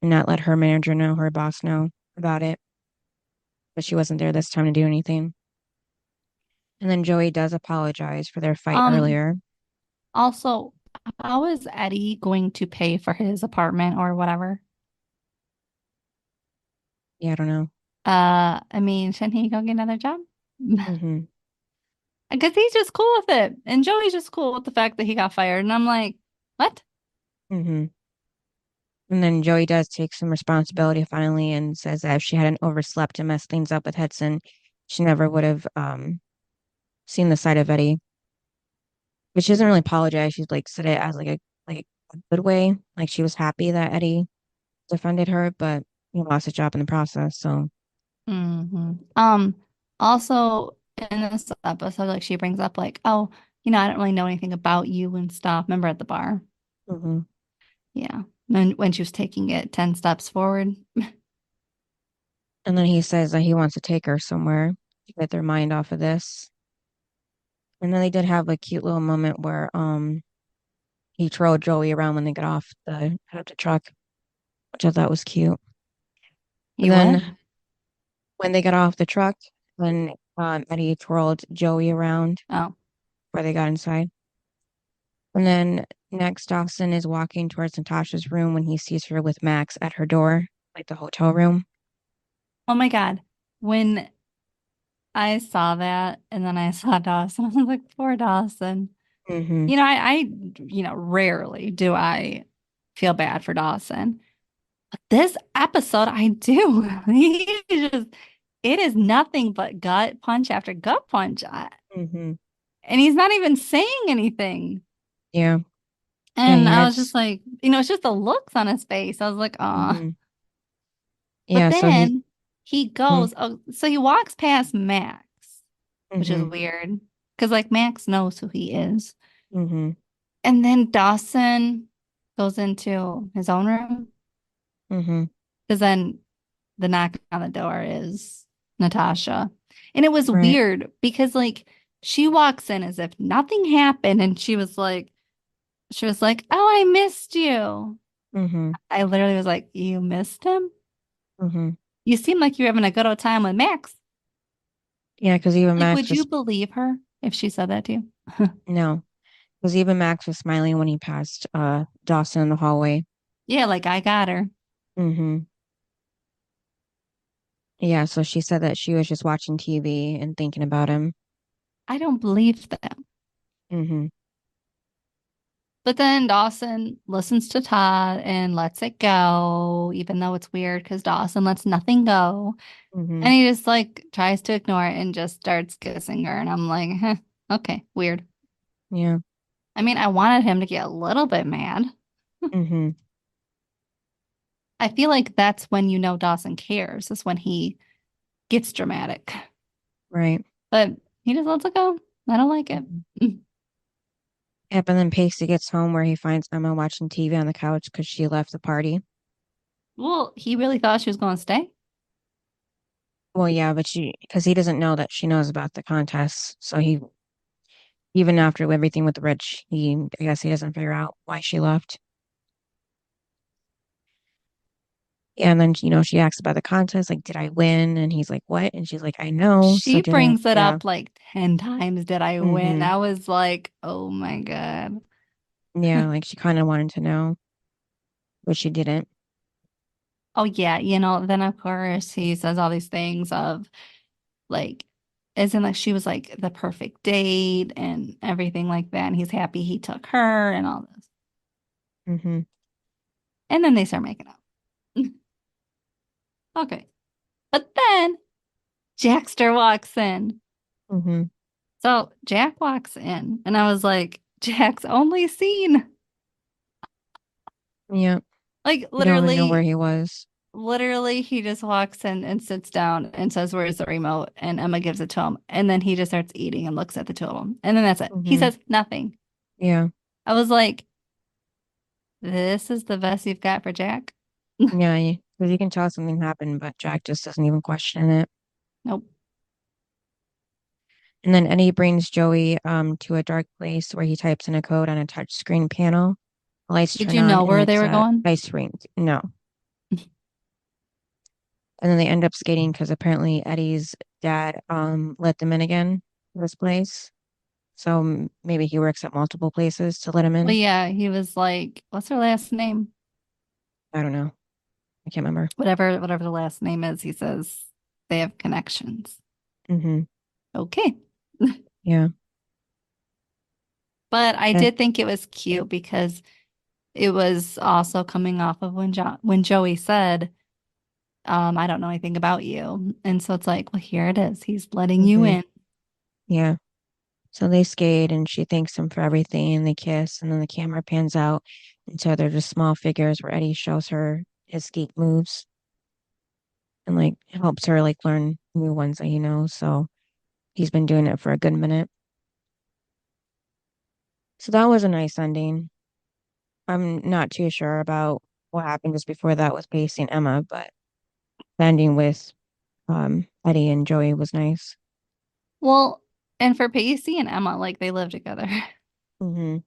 and not let her manager know, her boss know about it. But she wasn't there this time to do anything. And then Joey does apologize for their fight Um, earlier. Also, how is Eddie going to pay for his apartment or whatever? Yeah, I don't know. I mean, shouldn't he go get another job? hmm Because he's just cool with it. And Joey's just cool with the fact that he got fired. And I'm like, what? hmm And then Joey does take some responsibility finally and says that if she hadn't overslept and messed things up with Hetson, she never would have seen the side of Eddie. But she doesn't really apologize. She's like said it as like a good way. Like she was happy that Eddie defended her, but he lost his job in the process. So hmm Also in this episode, like she brings up like, oh, I don't really know anything about you and stuff. Remember at the bar? hmm Yeah. And when she was taking it 10 steps forward. and then he says that he wants to take her somewhere to get their mind off of this. And then they did have a cute little moment where he twirled Joey around when they got off the truck, which I thought was cute. He And what? then when they got off the truck, when Eddie twirled Joey around Oh, before they got inside. And then next, Dawson is walking towards Natasha's room when he sees her with Max at her door, like the hotel room. oh my God. When I saw that and then I saw Dawson, I was like, poor Dawson. hmm Rarely do I feel bad for Dawson. But this episode, I do. He just, it is nothing but gut punch after gut punch. hmm And he's not even saying anything. Yeah. Yeah, And he I had. was just like, it's just the looks on his face. I was like, oh. hmm But Yeah, so he. then he goes, oh, so he walks past Max, which is Mm-hmm. weird. Because like Max knows who he is. hmm And then Dawson goes into his own room Mm-hmm. because then the knock on the door is Natasha. And it was Right. weird because like she walks in as if nothing happened and she was like, "Oh, I missed you." Mm-hmm. I literally was like, "You missed him? Mm-hmm. You seem like you're having a good old time with Max." Yeah, because even Like, Max would you was believe her if she said that to you? no, because even Max was smiling when he passed Dawson in the hallway. Yeah, like I got her. Mm-hmm. Yeah, so she said that she was just watching TV and thinking about him. I don't believe that. Mm-hmm. But then Dawson listens to Todd and lets it go, even though it's weird because Dawson lets nothing go. Mm-hmm. And he just like tries to ignore it and just starts kissing her. And I'm like, okay, weird. Yeah. I mean, I wanted him to get a little bit mad. Mm-hmm. I feel like that's when you know Dawson cares, is when he gets dramatic. Right. But he just lets it go. I don't like it. Mm-hmm. Yep, and then Pacey gets home where he finds Emma watching TV on the couch because she left the party. Well, he really thought she was going to stay. Well, yeah, but because he doesn't know that she knows about the contest. So even after everything with Rich, I guess he doesn't figure out why she left. Yeah, and then, she asks about the contest, like, did I win? And he's like, what? And she's like, I know. So She didn't, brings it yeah. up like 10 times. Did I win? Mm-hmm. I was like, oh my God. Yeah, like she kind of wanted to know, but she didn't. Oh, yeah. Then of course he says all these things of like, as in like she was like the perfect date and everything like that. And he's happy he took her and all this. Mm-hmm. And then they start making up. Okay. But then Jackster walks in. Mm-hmm. So Jack walks in, and I was like, Jack's only seen. Yeah. Like You don't even know where he was. literally, he just walks in and sits down and says, "Where's the remote?" And Emma gives it to him. And then he just starts eating and looks at the two of them. And then that's it. He Mm-hmm. says nothing. Yeah. I was like, this is the best you've got for Jack? Yeah. Because you can tell something happened, but Jack just doesn't even question it. Nope. And then Eddie brings Joey to a dark place where he types in a code on a touch screen panel. Lights Did turn you on know and where they it's were a going? ice rink. No. And then they end up skating because apparently Eddie's dad let them in again to this place. So maybe he works at multiple places to let him Well, in. yeah, he was like, what's her last name? I don't know. I can't remember. Whatever the last name is, he says they have connections. Hmm. Okay. Yeah. But I And, did think it was cute because it was also coming off of when Joey said, I don't know anything about you. And so it's like, well, here it is. He's letting you hmm. in. Yeah. So they skate and she thanks him for everything and they kiss and then the camera pans out. And so they're just small figures where Eddie shows her his skate moves and like helps her like learn new ones that he knows. So he's been doing it for a good minute. So that was a nice ending. I'm not too sure about what happened just before that with Pacey and Emma, but the ending with Eddie and Joey was nice. Well, and for Pacey and Emma, like they live together. Hmm.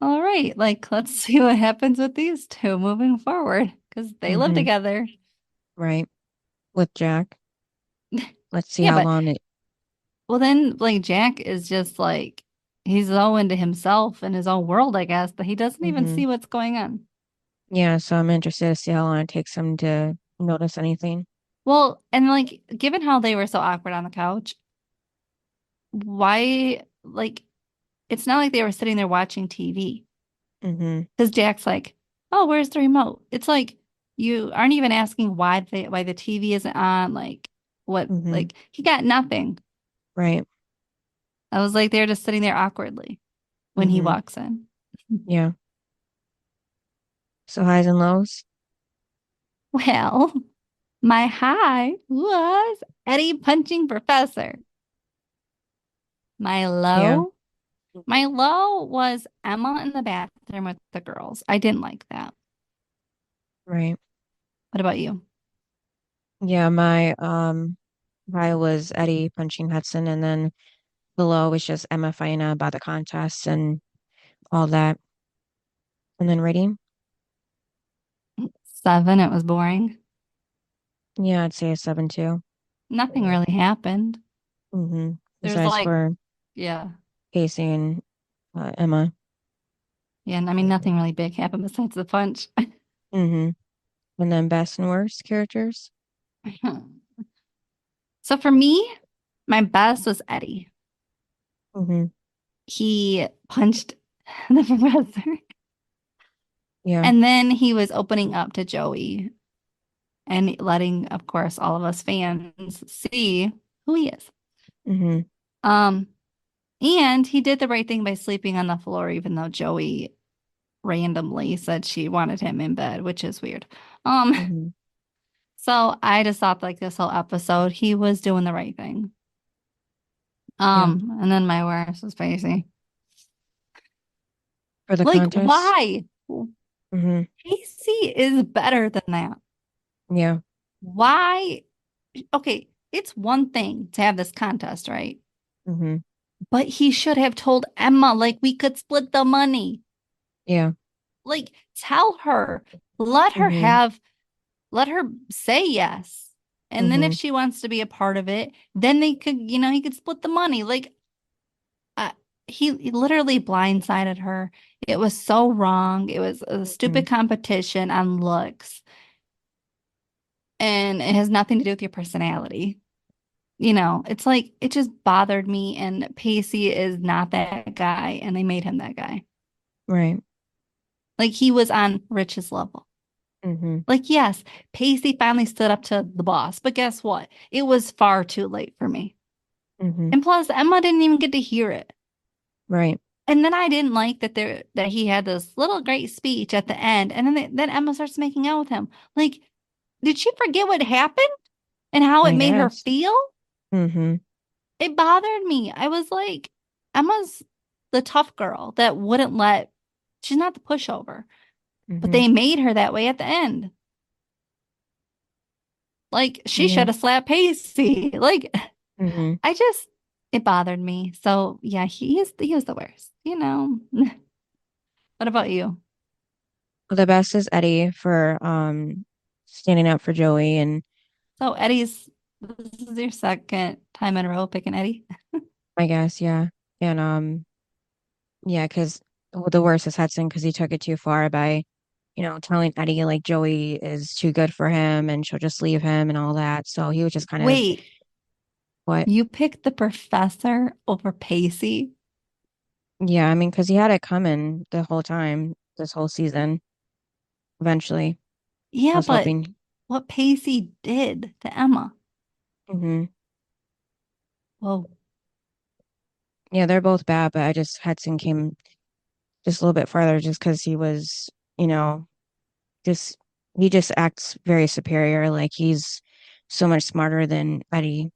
All right, like let's see what happens with these two moving forward because they live Hmm. together. Right. With Jack. Let's see Yeah, how but long it. well, then like Jack is just like he's so into himself and his own world, I guess, that he doesn't even Hmm. see what's going on. Yeah, so I'm interested to see how long it takes him to notice anything. Well, and like given how they were so awkward on the couch, why like it's not like they were sitting there watching TV. Hmm. Because Jack's like, "Oh, where's the remote?" It's like you aren't even asking why the TV isn't on. Like what? Hmm. Like he got nothing. Right. I was like, they're just sitting there awkwardly when he Hmm. walks in. Yeah. So highs and lows. Well, my high was Eddie punching Professor. My Yeah. low My low was Emma in the bathroom with the girls. I didn't like that. Right. What about you? Yeah, my high was Eddie punching Hetson, and then below was just Emma fighting out about the contest and all that. And then rating, 7, it was boring. yeah, I'd say a 7 too. Nothing really happened. There's Besides like, for yeah. Pacey and Emma. Yeah, and I mean, nothing really big happened besides the punch. hmm And then best and worst characters. So for me, my best was Eddie. hmm He punched the professor. Yeah. And then he was opening up to Joey and letting, of course, all of us fans see who he is. hmm Um, and he did the right thing by sleeping on the floor, even though Joey randomly said she wanted him in bed, which is weird. Um, hmm so I just thought like this whole episode, he was doing the right thing. Yeah. And then my worst was Pacey. For the Like, contest. why? hmm Pacey is better than that. Yeah. Why? Okay, it's one thing to have this contest, right? hmm But he should have told Emma, like, we could split the money. Yeah. Like, tell her, let her hmm have, let her say yes. And then if hmm she wants to be a part of it, then they could, he could split the money. Like, uh, he literally blindsided her. It was so wrong. It was a hmm stupid competition on looks, and it has nothing to do with your personality. It's like it just bothered me. And Pacey is not that guy, and they made him that guy. Right. Like he was on Rich's level. hmm Like, yes, Pacey finally stood up to the boss, but guess what? It was far too late for me. hmm And plus, Emma didn't even get to hear it. Right. And then I didn't like that he had this little great speech at the end, and then Emma starts making out with him. Like, did she forget what happened and how it I made her guess. feel? hmm It bothered me. I was like, Emma's the tough girl that wouldn't let, she's not the pushover, but hmm they made her that way at the end. Like, she Yeah. should have slapped Pacey. Like, hmm I just, it bothered me. So, yeah, he is the worst. What about you? Well, the best is Eddie for standing up for Joey, and So, this is your second time in a row picking Eddie. I guess, yeah. And yeah, because the worst is Hetson because he took it too far by, telling Eddie like Joey is too good for him and she'll just leave him and all that. So he was just kind of Wait, what? you picked the professor over Pacey? Yeah, I mean, because he had it coming the whole time, this whole season. Eventually, I Yeah, was but hoping. what Pacey did to Emma. hmm Whoa. Yeah, they're both bad, but I just Hetson came just a little bit farther just because he was, you know, just he just acts very superior. Like he's so much smarter than Eddie.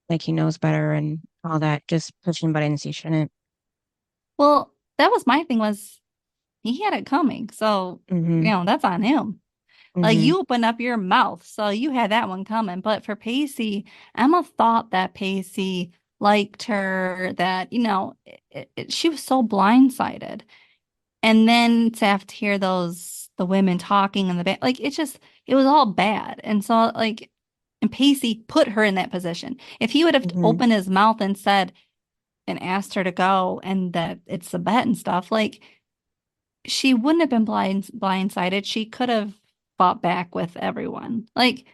Like he knows better and all that. Just pushing buttons he shouldn't. Well, that was my thing was he had it coming. So, hmm that's on him. Like hmm you opened up your mouth, so you had that one coming. But for Pacey, Emma thought that Pacey liked her, that, she was so blindsided. And then to have to hear the women talking in the back, like it was all bad. And so and Pacey put her in that position. If he would have hmm opened his mouth and said and asked her to go and that it's a bet and stuff, like she wouldn't have been blindsided. She could have fought back with everyone. Like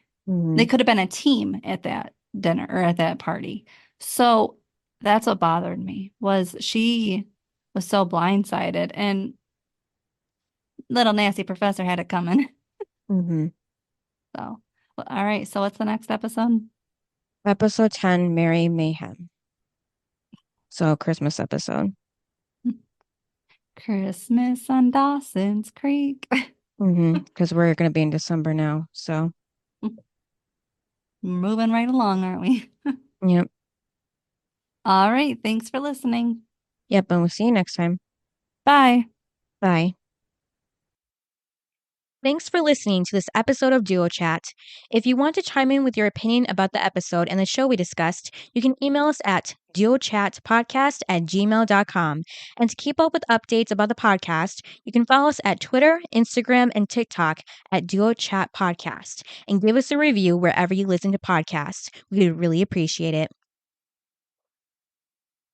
they hmm could have been a team at that dinner or at that party. So that's what bothered me was she was so blindsided and little nasty professor had it coming. hmm So, well, all right. So what's the next episode? Episode 10, Merry Mayhem. So Christmas episode. Christmas on Dawson's Creek. Because we're gonna be in December now. So Moving right along, aren't we? yeah. All right. Thanks for listening. Yep, and we'll see you next time. Bye. Bye. Thanks for listening to this episode of Duo Chat. If you want to chime in with your opinion about the episode and the show we discussed, you can email us at duochatpodcast@gmail.com. And to keep up with updates about the podcast, you can follow us at Twitter, Instagram, and TikTok at Duo Chat Podcast. And give us a review wherever you listen to podcasts. We would really appreciate it.